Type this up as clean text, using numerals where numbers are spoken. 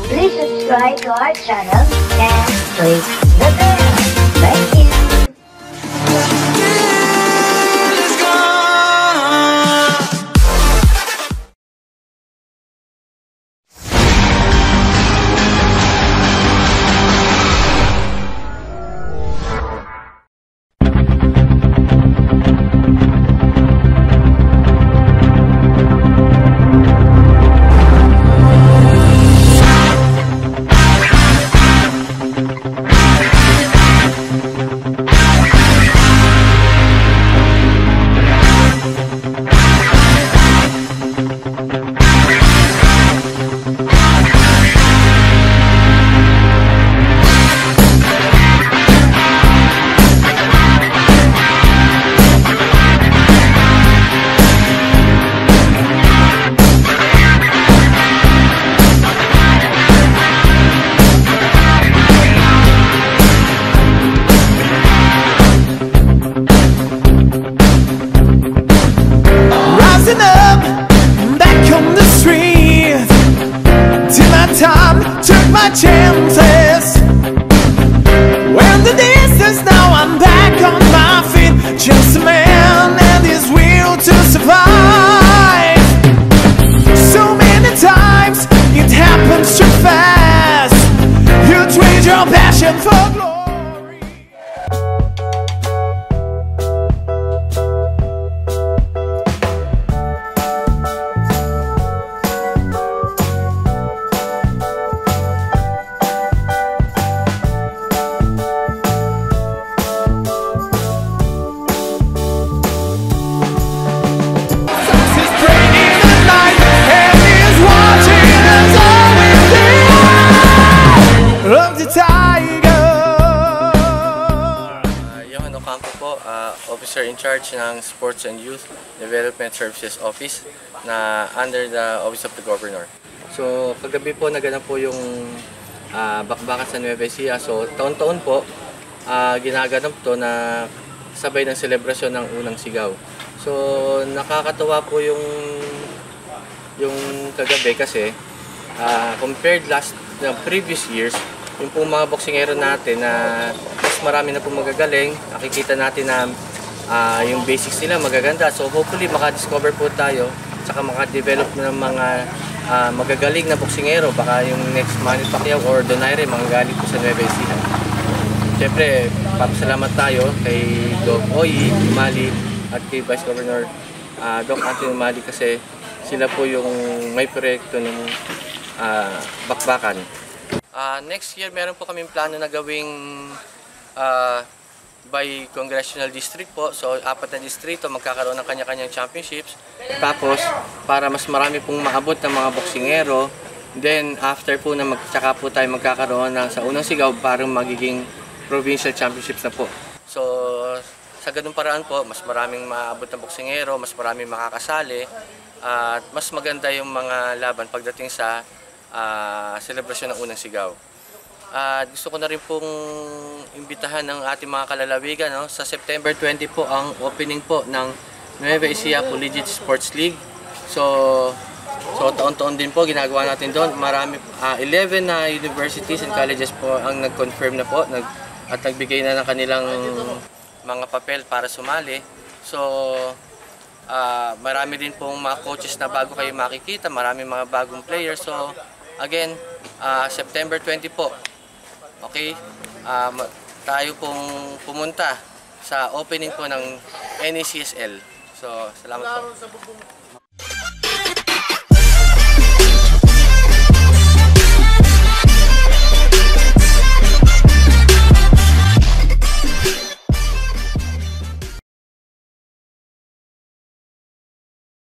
please subscribe to our channel and click the bell. Thank you. Took my chances. When the distance, now I'm back on my feet. Just a man and his will to survive. So many times it happens too fast. You trade your passion for glory. Officer in charge ng Sports and Youth Development Services Office na under the Office of the Governor. So kagabi po naganap po yung bakbakan sa Nueva Ecija. So taon-taon po ginaganap to na sabay ng selebrasyon ng unang sigaw. So nakakatawa po yung kagabi kasi compared previous years, yung po mga boksingero natin na mas marami na po magagaling, nakikita natin na yung basics nila magaganda. So hopefully maka-discover po tayo saka maka-develop ng mga magagaling na boksingero. Baka yung next Manny Pacquiao or Donaire magagaling po sa Nueva Ecija. Siyempre, papasalamat tayo kay Doc Oyi Umali at kay Vice Governor Doc Anthony Umali kasi sila po yung may proyekto ng bakbakan. Next year meron po kaming plano na gawing by congressional district po. So 4 na distrito magkakaroon ng kanya-kanyang championships. Tapos para mas marami pong maabot ng mga boksingero, then after po na tsaka po tayo magkakaroon ng sa unang sigaw parang magiging provincial championships na po. So sa ganung paraan po, mas maraming maabot ng boksingero, mas maraming makakasali at mas maganda yung mga laban pagdating sa selebrasyon ng unang sigaw. Gusto ko na rin pong imbitahan ng ating mga kalalawigan, no? Sa September 20 po ang opening po ng Nueva Ecija Collegiate Sports League. So taon-taon din po ginagawa natin doon. Marami 11 na universities and colleges po ang nag-confirm na po at nagbigay na ng kanilang mga papel para sumali. So marami din pong mga coaches na bago kayo makikita, marami mga bagong players. So again, September 20 po. Okay, tayo pong pumunta sa opening po ng NECSL. So, salamat po.